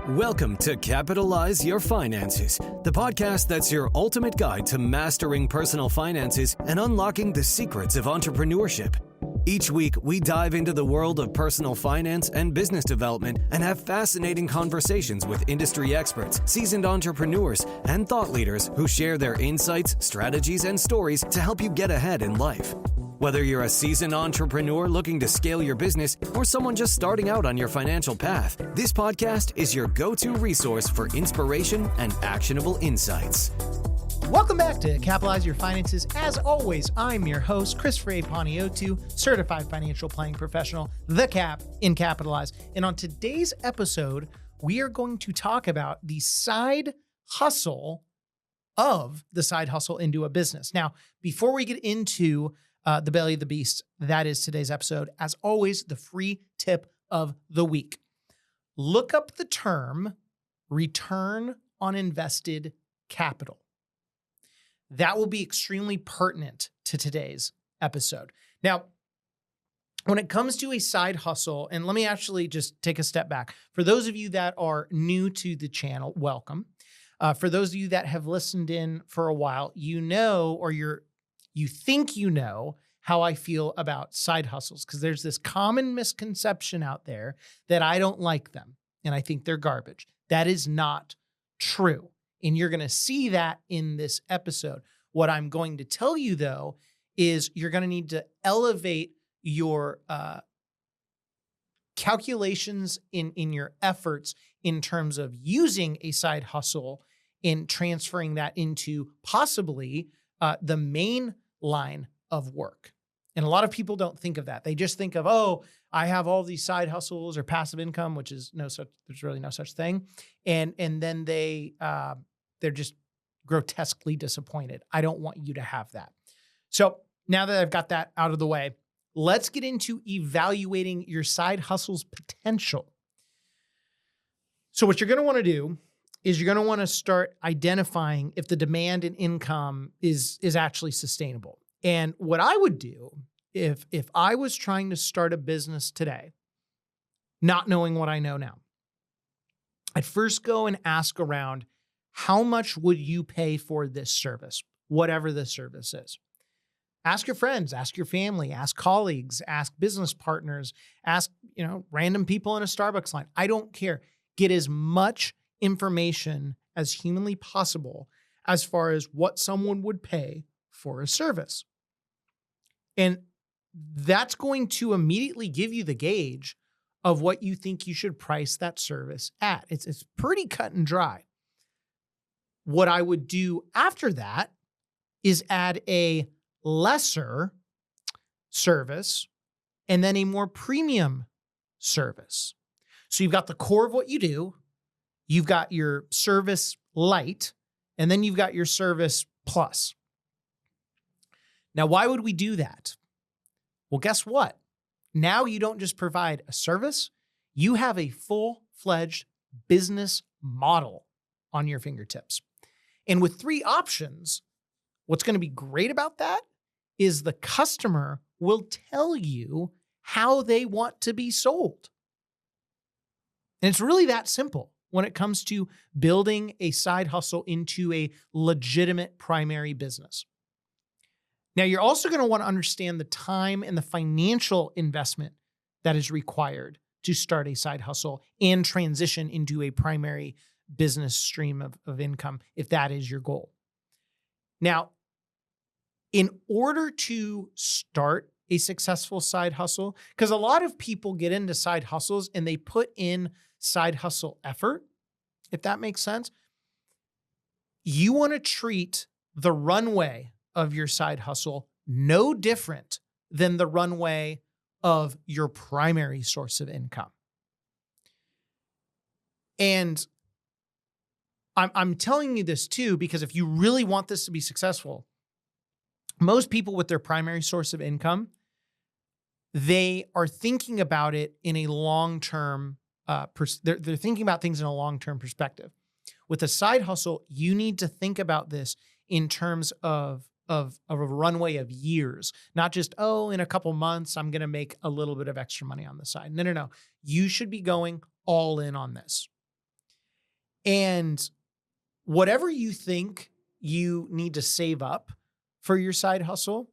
Welcome to Capitalize Your Finances, the podcast that's your ultimate guide to mastering personal finances and unlocking the secrets of entrepreneurship. Each week, we dive into the world of personal finance and business development and have fascinating conversations with industry experts, seasoned entrepreneurs, and thought leaders who share their insights, strategies, and stories to help you get ahead in life. Whether you're a seasoned entrepreneur looking to scale your business or someone just starting out on your financial path, this podcast is your go-to resource for inspiration and actionable insights. Welcome back to Capitalize Your Finances. As always, I'm your host, Christopher Panayiotou, certified financial planning professional, the Cap in Capitalize. And on today's episode, we are going to talk about the side hustle of the side hustle into a business. Now, before we get into the belly of the beast, that is today's episode. As always, the free tip of the week. Look up the term return on invested capital. That will be extremely pertinent to today's episode. Now, when it comes to a side hustle, and let me actually just take a step back. For those of you that are new to the channel, welcome. For those of you that have listened in for a while, you know, or you think you know how I feel about side hustles, because there's this common misconception out there that I don't like them and I think they're garbage. That is not true. And you're going to see that in this episode. What I'm going to tell you, though, is you're going to need to elevate your calculations in your efforts in terms of using a side hustle and transferring that into possibly the main line of work. And a lot of people don't think of that. They just think of, oh, I have all these side hustles or passive income, which is there's really no such thing. And then they're just grotesquely disappointed. I don't want you to have that. So now that I've got that out of the way, let's get into evaluating your side hustle's potential. So what you're going to want to do is you're going to want to start identifying if the demand and income is actually sustainable. And what I would do if I was trying to start a business today, not knowing what I know now, I'd first go and ask around, how much would you pay for this service, whatever the service is? Ask your friends, ask your family, ask colleagues, ask business partners, ask, random people in a Starbucks line. I don't care. Get as much information as humanly possible as far as what someone would pay for a service. And that's going to immediately give you the gauge of what you think you should price that service at. It's pretty cut and dry. What I would do after that is add a lesser service and then a more premium service. So you've got the core of what you do, you've got your service light, and then you've got your service plus. Now, why would we do that? Well, guess what? Now you don't just provide a service, you have a full-fledged business model on your fingertips. And with 3 options, what's going to be great about that is the customer will tell you how they want to be sold. And it's really that simple when it comes to building a side hustle into a legitimate primary business. Now, you're also going to want to understand the time and the financial investment that is required to start a side hustle and transition into a primary business stream of income, if that is your goal. Now, in order to start a successful side hustle, because a lot of people get into side hustles and they put in side hustle effort, if that makes sense, you want to treat the runway of your side hustle no different than the runway of your primary source of income. And I'm telling you this too, because if you really want this to be successful, most people with their primary source of income, they are thinking about it in a long-term, they're thinking about things in a long-term perspective. With a side hustle, you need to think about this in terms of a runway of years, not just, in a couple months, I'm going to make a little bit of extra money on the side. No. You should be going all in on this. And whatever you think you need to save up for your side hustle,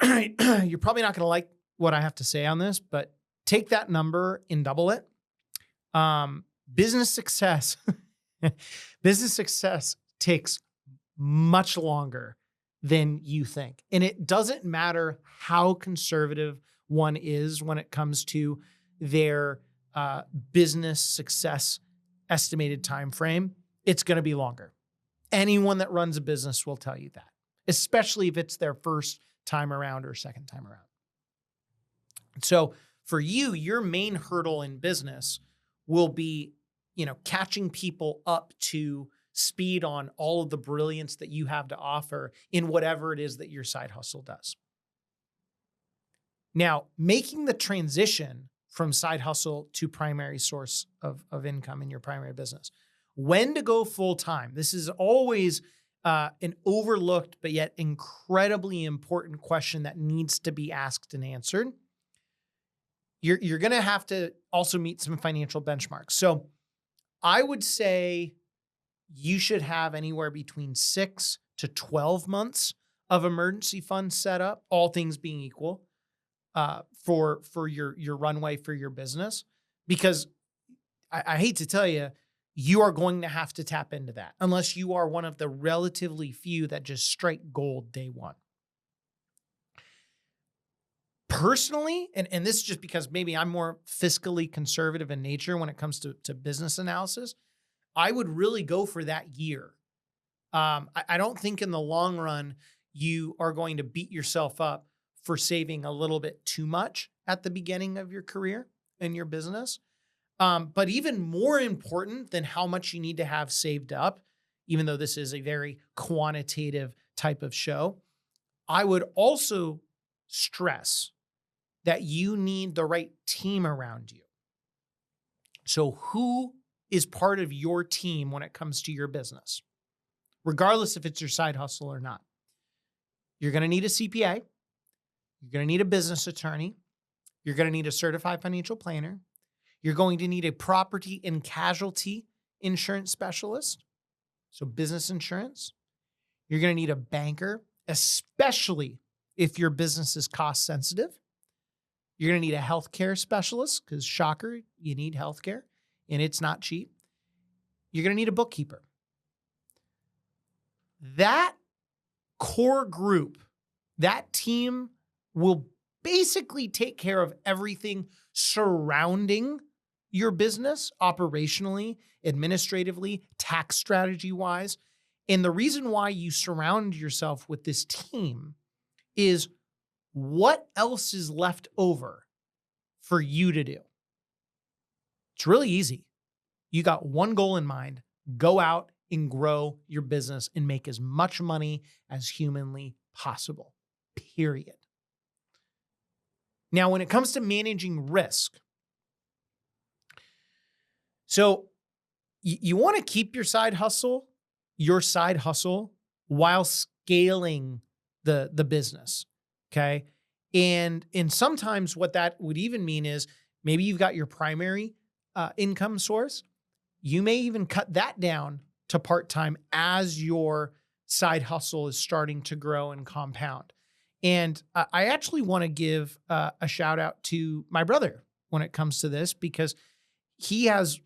you're probably not going to like what I have to say on this, but take that number and double it. Business success, business success takes much longer than you think. And it doesn't matter how conservative one is when it comes to their business success estimated time frame. It's going to be longer. Anyone that runs a business will tell you that, especially if it's their first time around or second time around. So for you, your main hurdle in business will be, catching people up to speed on all of the brilliance that you have to offer in whatever it is that your side hustle does. Now, making the transition from side hustle to primary source of income in your primary business, when to go full time. This is always an overlooked, but yet incredibly important question that needs to be asked and answered. You're going to have to also meet some financial benchmarks. So I would say you should have anywhere between 6 to 12 months of emergency funds set up, all things being equal, for your runway for your business. Because I hate to tell you, you are going to have to tap into that unless you are one of the relatively few that just strike gold day one. Personally, and this is just because maybe I'm more fiscally conservative in nature when it comes to business analysis, I would really go for that year. I don't think in the long run, you are going to beat yourself up for saving a little bit too much at the beginning of your career in your business. But even more important than how much you need to have saved up, even though this is a very quantitative type of show, I would also stress that you need the right team around you. So who is part of your team when it comes to your business, regardless if it's your side hustle or not? You're going to need a CPA. You're going to need a business attorney. You're going to need a certified financial planner. You're going to need a property and casualty insurance specialist, so business insurance. You're going to need a banker, especially if your business is cost sensitive. You're going to need a healthcare specialist because, shocker, you need healthcare and it's not cheap. You're going to need a bookkeeper. That core group, that team will basically take care of everything surrounding your business operationally, administratively, tax strategy wise. And the reason why you surround yourself with this team is what else is left over for you to do. It's really easy. You got one goal in mind: go out and grow your business and make as much money as humanly possible, period. Now, when it comes to managing risk, so you want to keep your side hustle while scaling the business, okay? And sometimes what that would even mean is maybe you've got your primary income source. You may even cut that down to part-time as your side hustle is starting to grow and compound. And I actually want to give a shout out to my brother when it comes to this, because he has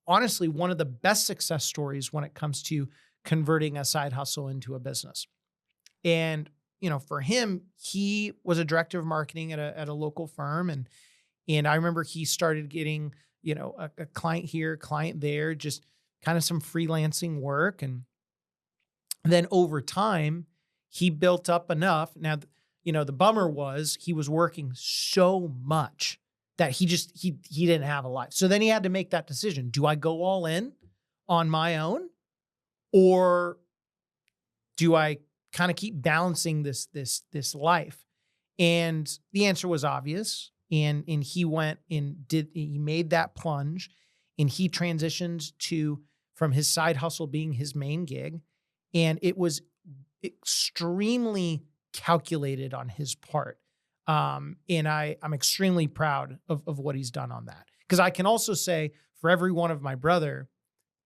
honestly one of the best success stories when it comes to converting a side hustle into a business. And, for him, he was a director of marketing at a local firm. And I remember he started getting, a client here, client there, just kind of some freelancing work. And then over time, he built up enough. Now, the bummer was he was working so much that he didn't have a life. So then he had to make that decision. Do I go all in on my own, or do I kind of keep balancing this life? And the answer was obvious. And he went and he made that plunge, and he transitioned from his side hustle being his main gig. And it was extremely calculated on his part. And I'm extremely proud of what he's done on that. Because I can also say, for every one of my brother,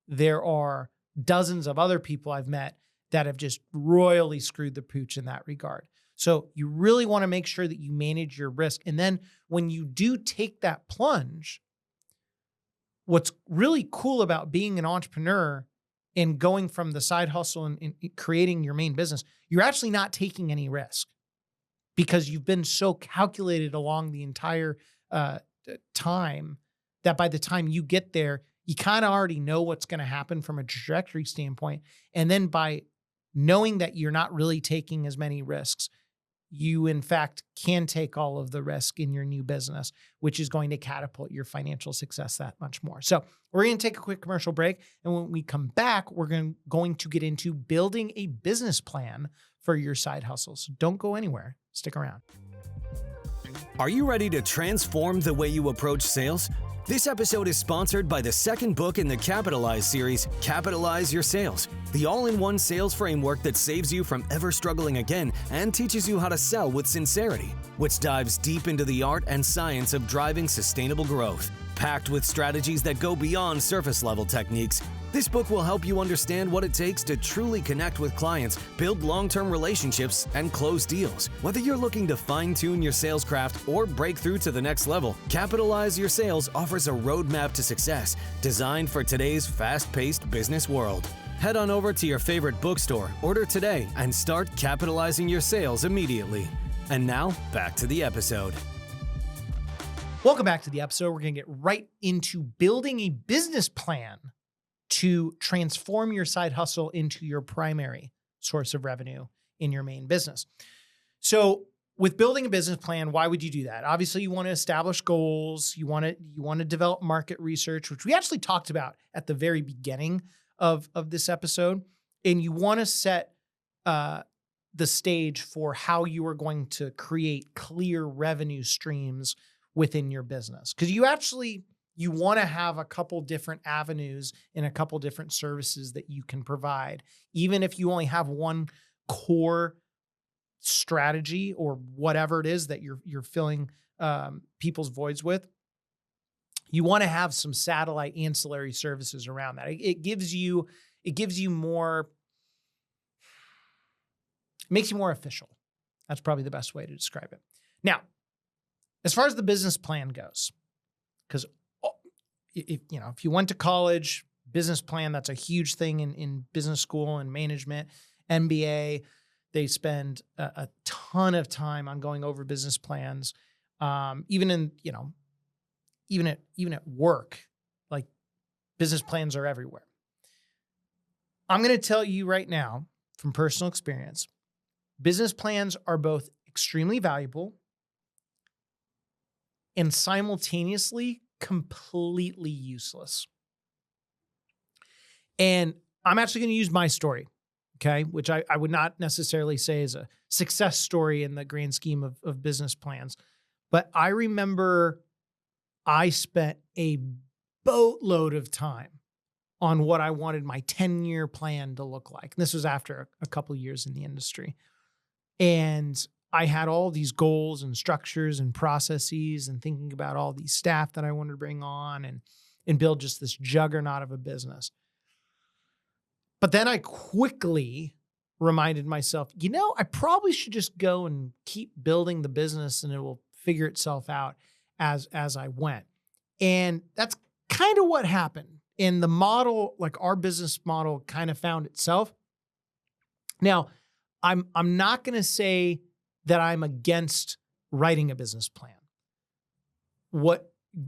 there are dozens of other people I've met that have just royally screwed the pooch in that regard. So you really want to make sure that you manage your risk. And then when you do take that plunge, what's really cool about being an entrepreneur and going from the side hustle and creating your main business, you're actually not taking any risk because you've been so calculated along the entire time that by the time you get there, you kind of already know what's going to happen from a trajectory standpoint. And then by knowing that you're not really taking as many risks, you in fact can take all of the risk in your new business, which is going to catapult your financial success that much more. So we're going to take a quick commercial break. And when we come back, we're going to get into building a business plan for your side hustle. So don't go anywhere. Stick around. Are you ready to transform the way you approach sales? This episode is sponsored by the second book in the Capitalize series, Capitalize Your Sales, the all-in-one sales framework that saves you from ever struggling again and teaches you how to sell with sincerity, which dives deep into the art and science of driving sustainable growth. Packed with strategies that go beyond surface-level techniques, this book will help you understand what it takes to truly connect with clients, build long-term relationships, and close deals. Whether you're looking to fine-tune your sales craft or break through to the next level, Capitalize Your Sales offers a roadmap to success designed for today's fast-paced business world. Head on over to your favorite bookstore, order today, and start capitalizing your sales immediately. And now, back to the episode. Welcome back to the episode. We're going to get right into building a business plan to transform your side hustle into your primary source of revenue in your main business. So with building a business plan, why would you do that? Obviously, you want to establish goals. You want to develop market research, which we actually talked about at the very beginning of this episode. And you want to set the stage for how you are going to create clear revenue streams within your business. Because you want to have a couple different avenues and a couple different services that you can provide. Even if you only have one core strategy or whatever it is that you're filling people's voids with, you want to have some satellite ancillary services around that. It gives you more, it makes you more official. That's probably the best way to describe it. Now, as far as the business plan goes, because if you went to college, business plan, that's a huge thing in business school and management, MBA, they spend a ton of time on going over business plans. Even at work, like business plans are everywhere. I'm going to tell you right now from personal experience, business plans are both extremely valuable and simultaneously completely useless. And I'm actually going to use my story, okay, which I would not necessarily say is a success story in the grand scheme of business plans. But I remember I spent a boatload of time on what I wanted my 10-year plan to look like. And this was after a couple of years in the industry. And I had all these goals and structures and processes and thinking about all these staff that I wanted to bring on and build just this juggernaut of a business. But then I quickly reminded myself, I probably should just go and keep building the business and it will figure itself out as I went. And that's kind of what happened. And the model, like our business model, kind of found itself. Now, I'm not going to say that I'm against writing a business plan.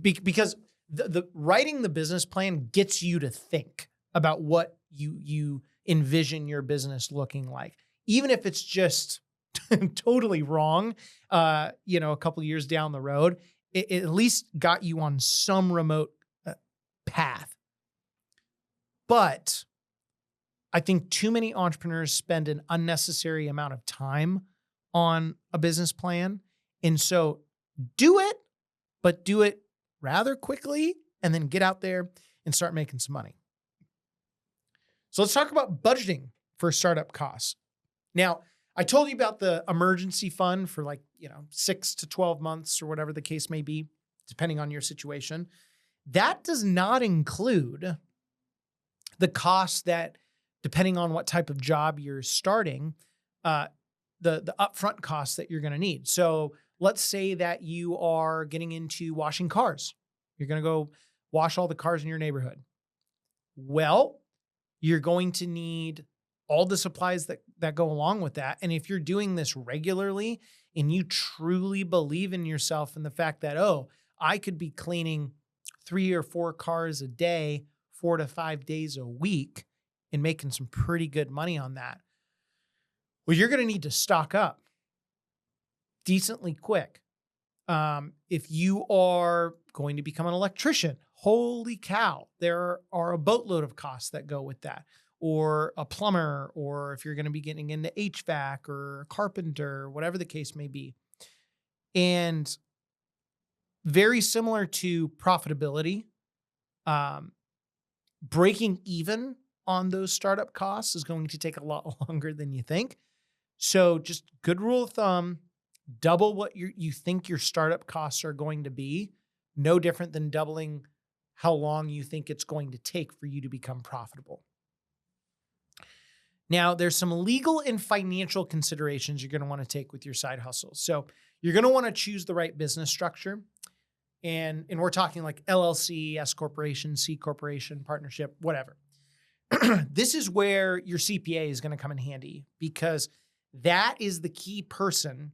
Because the writing the business plan gets you to think about what you envision your business looking like, even if it's just totally wrong. A couple of years down the road, it at least got you on some remote path. But I think too many entrepreneurs spend an unnecessary amount of time on a business plan. And so do it, but do it rather quickly and then get out there and start making some money. So let's talk about budgeting for startup costs. Now, I told you about the emergency fund for 6 to 12 months or whatever the case may be, depending on your situation. That does not include the costs that, depending on what type of job you're starting, the upfront costs that you're going to need. So let's say that you are getting into washing cars. You're going to go wash all the cars in your neighborhood. Well, you're going to need all the supplies that go along with that. And if you're doing this regularly and you truly believe in yourself and the fact that, oh, I could be cleaning 3 or 4 cars a day, 4 to 5 days a week, and making some pretty good money on that, well, you're going to need to stock up decently quick. If you are going to become an electrician, holy cow, there are a boatload of costs that go with that. Or a plumber, or if you're going to be getting into HVAC or a carpenter, whatever the case may be. And very similar to profitability, breaking even on those startup costs is going to take a lot longer than you think. So just good rule of thumb, double what you think your startup costs are going to be. No different than doubling how long you think it's going to take for you to become profitable. Now, there's some legal and financial considerations you're going to want to take with your side hustle. So you're going to want to choose the right business structure. And we're talking like LLC, S corporation, C corporation, partnership, whatever. This is where your CPA is going to come in handy, because that is the key person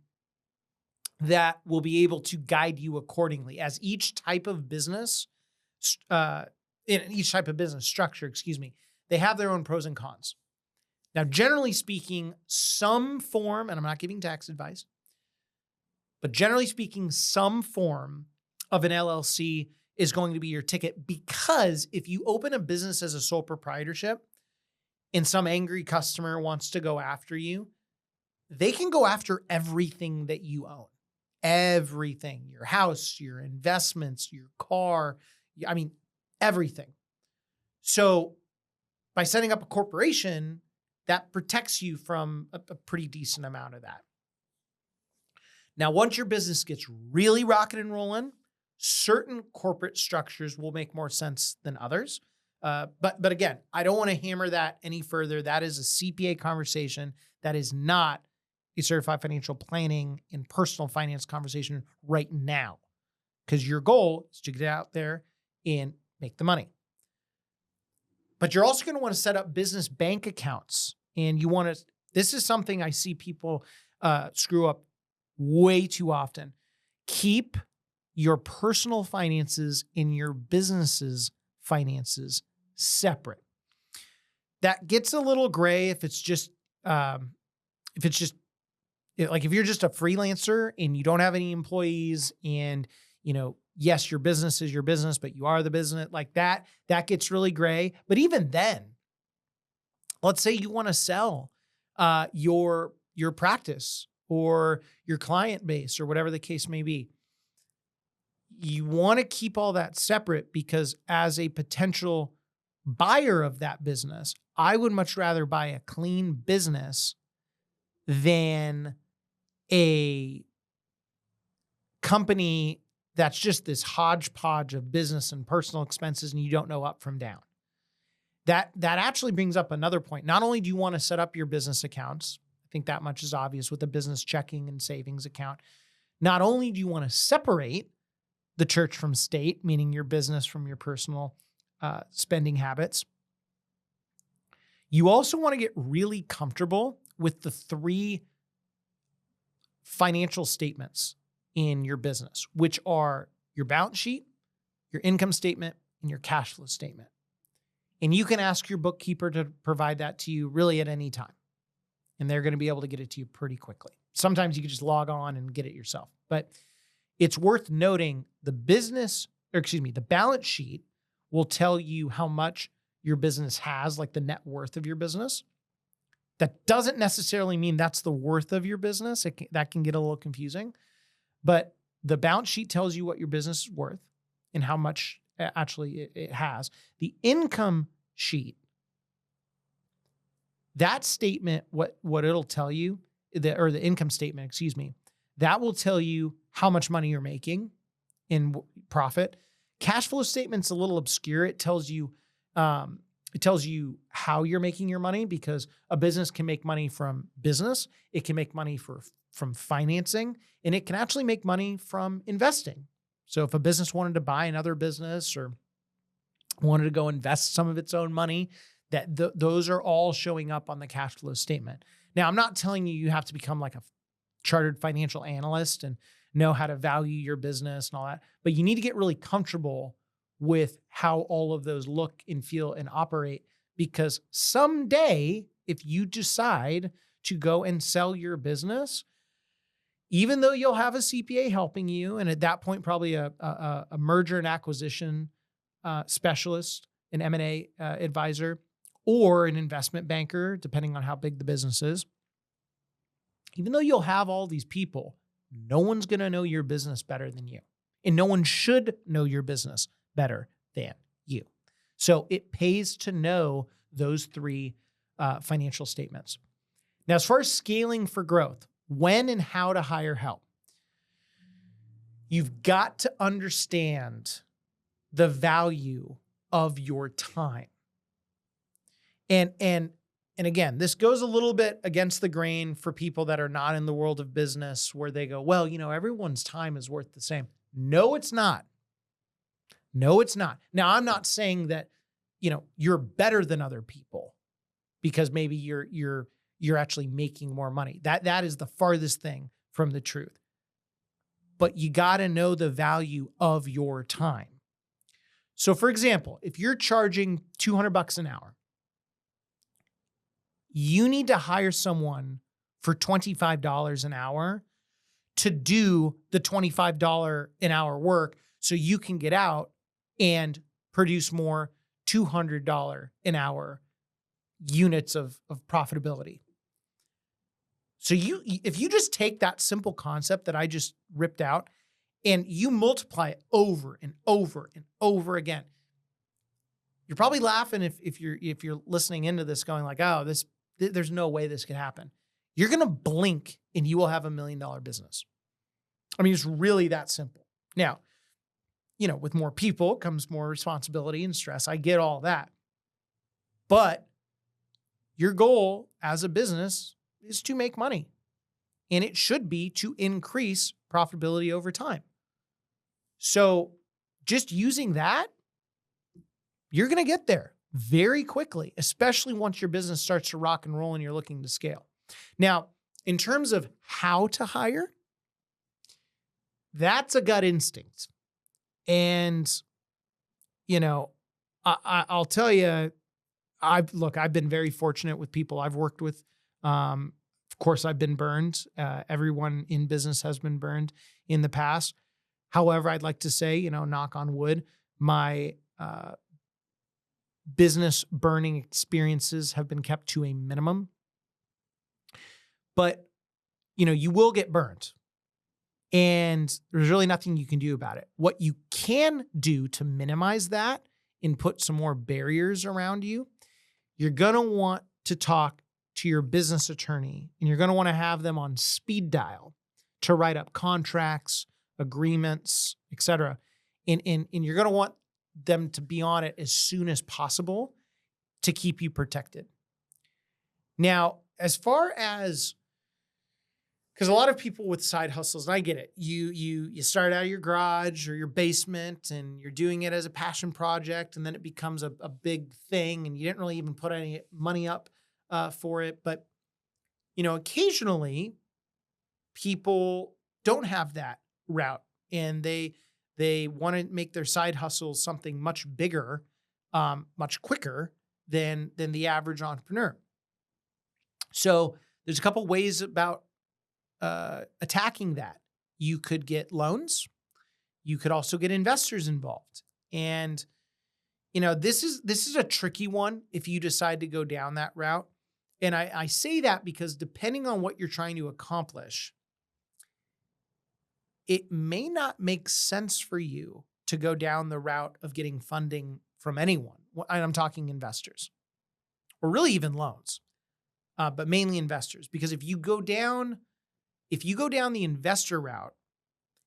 that will be able to guide you accordingly, as each type of business, in each type of business structure, they have their own pros and cons. Now, generally speaking, some form, and I'm not giving tax advice, but generally speaking, some form of an LLC is going to be your ticket, because if you open a business as a sole proprietorship and some angry customer wants to go after you, they can go after everything that you own. Everything, your house, your investments, your car, everything. So by setting up a corporation, that protects you from a pretty decent amount of that. Now, once your business gets really rocking and rolling, certain corporate structures will make more sense than others. But again, I don't want to hammer that any further. That is a CPA conversation. That is not a certified financial planning and personal finance conversation right now, because your goal is to get out there and make the money. But you're also going to want to set up business bank accounts. And you want to, this is something I see people screw up way too often. Keep your personal finances and your business's finances separate. That gets a little gray if it's just, if you're just a freelancer and you don't have any employees, and, yes, your business is your business, but you are the business, like that gets really gray. But even then, let's say you want to sell your practice or your client base or whatever the case may be. You want to keep all that separate, because as a potential buyer of that business, I would much rather buy a clean business than a company that's just this hodgepodge of business and personal expenses and you don't know up from down. That actually brings up another point. Not only do you want to set up your business accounts, I think that much is obvious with a business checking and savings account. Not only do you want to separate the church from state, meaning your business from your personal spending habits, you also want to get really comfortable with the 3 financial statements in your business, which are your balance sheet, your income statement, and your cash flow statement. And you can ask your bookkeeper to provide that to you really at any time. And they're going to be able to get it to you pretty quickly. Sometimes you can just log on and get it yourself. But it's worth noting the balance sheet will tell you how much your business has, like the net worth of your business. That doesn't necessarily mean that's the worth of your business. That can get a little confusing. But the balance sheet tells you what your business is worth and how much actually it has. The income sheet, that statement, what it'll tell you, or the income statement, that will tell you how much money you're making in profit. Cash flow statement's a little obscure. It tells you It tells you how you're making your money, because a business can make money from business. It can make money from financing, and it can actually make money from investing. So if a business wanted to buy another business or wanted to go invest some of its own money, those are all showing up on the cash flow statement. Now, I'm not telling you have to become like a chartered financial analyst and know how to value your business and all that, but you need to get really comfortable with how all of those look and feel and operate, because someday, if you decide to go and sell your business, even though you'll have a CPA helping you, and at that point, probably a merger and acquisition specialist, an M&A advisor, or an investment banker, depending on how big the business is, even though you'll have all these people, no one's going to know your business better than you. And no one should know your business better than you. So it pays to know those three financial statements. Now, as far as scaling for growth, when and how to hire help, you've got to understand the value of your time. And again, this goes a little bit against the grain for people that are not in the world of business, where they go, well, everyone's time is worth the same. No, it's not. No, it's not. Now, I'm not saying that, you're better than other people because maybe you're actually making more money. That is the farthest thing from the truth. But you got to know the value of your time. So for example, if you're charging $200 an hour, you need to hire someone for $25 an hour to do the $25 an hour work so you can get out and produce more $200 an hour units of profitability. So if you just take that simple concept that I just ripped out and you multiply it over and over and over again, you're probably laughing if you're listening into this going like, oh, there's no way this could happen. You're going to blink and you will have $1 million business. I mean, it's really that simple. Now, with more people comes more responsibility and stress. I get all that. But your goal as a business is to make money. And it should be to increase profitability over time. So just using that, you're going to get there very quickly, especially once your business starts to rock and roll and you're looking to scale. Now, in terms of how to hire, that's a gut instinct. And, I'll tell you, I've been very fortunate with people I've worked with. Of course, I've been burned. Everyone in business has been burned in the past. However, I'd like to say, knock on wood, my business burning experiences have been kept to a minimum. But, you will get burned. And there's really nothing you can do about it. What you can do to minimize that and put some more barriers around you, you're going to want to talk to your business attorney, and you're going to want to have them on speed dial to write up contracts, agreements, etc. And you're going to want them to be on it as soon as possible to keep you protected. Now, as far as, because a lot of people with side hustles, and I get it, you start out of your garage or your basement and you're doing it as a passion project, and then it becomes a big thing and you didn't really even put any money up for it. But, occasionally people don't have that route and they want to make their side hustles something much bigger, much quicker than the average entrepreneur. So there's a couple ways about attacking that. You could get loans. You could also get investors involved. And, this is a tricky one if you decide to go down that route. And I say that because depending on what you're trying to accomplish, it may not make sense for you to go down the route of getting funding from anyone. And I'm talking investors, or really even loans, but mainly investors. Because if you go down the investor route,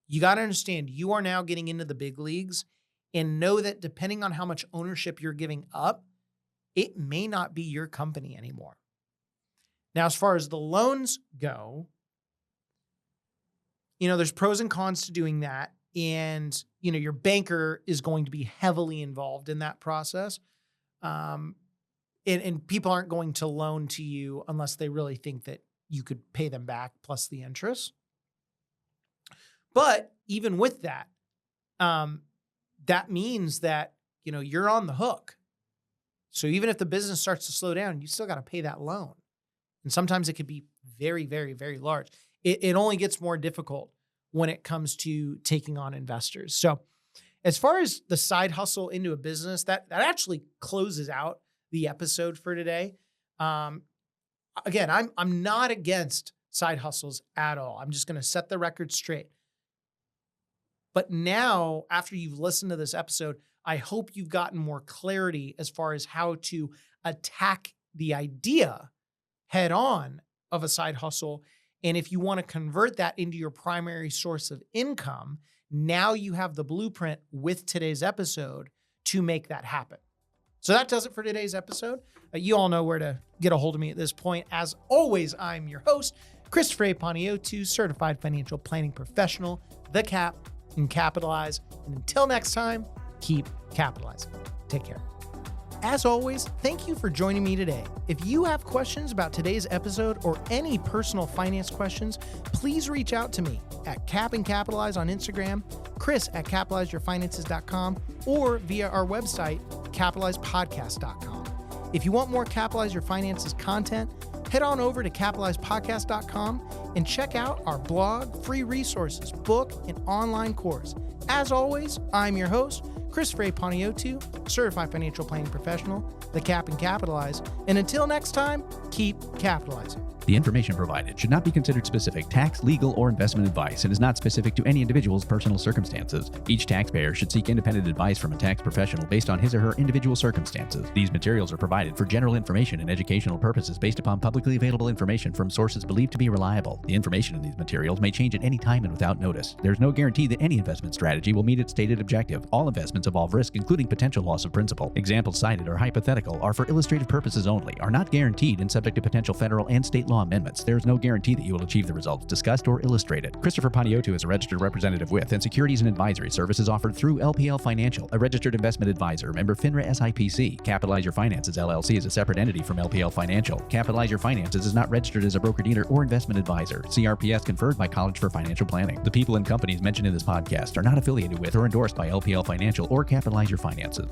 you got to understand you are now getting into the big leagues, and know that depending on how much ownership you're giving up, it may not be your company anymore. Now, as far as the loans go, there's pros and cons to doing that. And, your banker is going to be heavily involved in that process. And people aren't going to loan to you unless they really think that you could pay them back plus the interest. But even with that, that means that, you're on the hook. So even if the business starts to slow down, you still got to pay that loan. And sometimes it could be very, very, very large. It only gets more difficult when it comes to taking on investors. So as far as the side hustle into a business, that actually closes out the episode for today. Again, I'm not against side hustles at all. I'm just going to set the record straight. But now, after you've listened to this episode, I hope you've gotten more clarity as far as how to attack the idea head on of a side hustle. And if you want to convert that into your primary source of income, now you have the blueprint with today's episode to make that happen. So that does it for today's episode. You all know where to get a hold of me at this point. As always, I'm your host, Christopher A. Panayiotou, certified financial planning professional, the CAP, and Capitalize. And until next time, keep capitalizing. Take care. As always, thank you for joining me today. If you have questions about today's episode or any personal finance questions, please reach out to me at Cap and Capitalize on Instagram, Chris at capitalizeyourfinances.com, or via our website, capitalizepodcast.com. If you want more Capitalize Your Finances content, head on over to capitalizepodcast.com and check out our blog, free resources, book, and online course. As always, I'm your host, Christopher A. Panayiotou, certified financial planning professional, the Cap and Capitalize. And until next time, keep capitalizing. The information provided should not be considered specific tax, legal, or investment advice and is not specific to any individual's personal circumstances. Each taxpayer should seek independent advice from a tax professional based on his or her individual circumstances. These materials are provided for general information and educational purposes based upon publicly available information from sources believed to be reliable. The information in these materials may change at any time and without notice. There is no guarantee that any investment strategy will meet its stated objective. All investments involve risk, including potential loss of principal. Examples cited are hypothetical, are for illustrative purposes only, are not guaranteed, and subject to potential federal and state law amendments. There is no guarantee that you will achieve the results discussed or illustrated. Christopher Panayiotou is a registered representative with and securities and advisory services offered through LPL Financial, a registered investment advisor, member FINRA SIPC. Capitalize Your Finances LLC is a separate entity from LPL Financial. Capitalize Your Finances is not registered as a broker-dealer or investment advisor. CRPS conferred by College for Financial Planning. The people and companies mentioned in this podcast are not affiliated with or endorsed by LPL Financial or Capitalize Your Finances.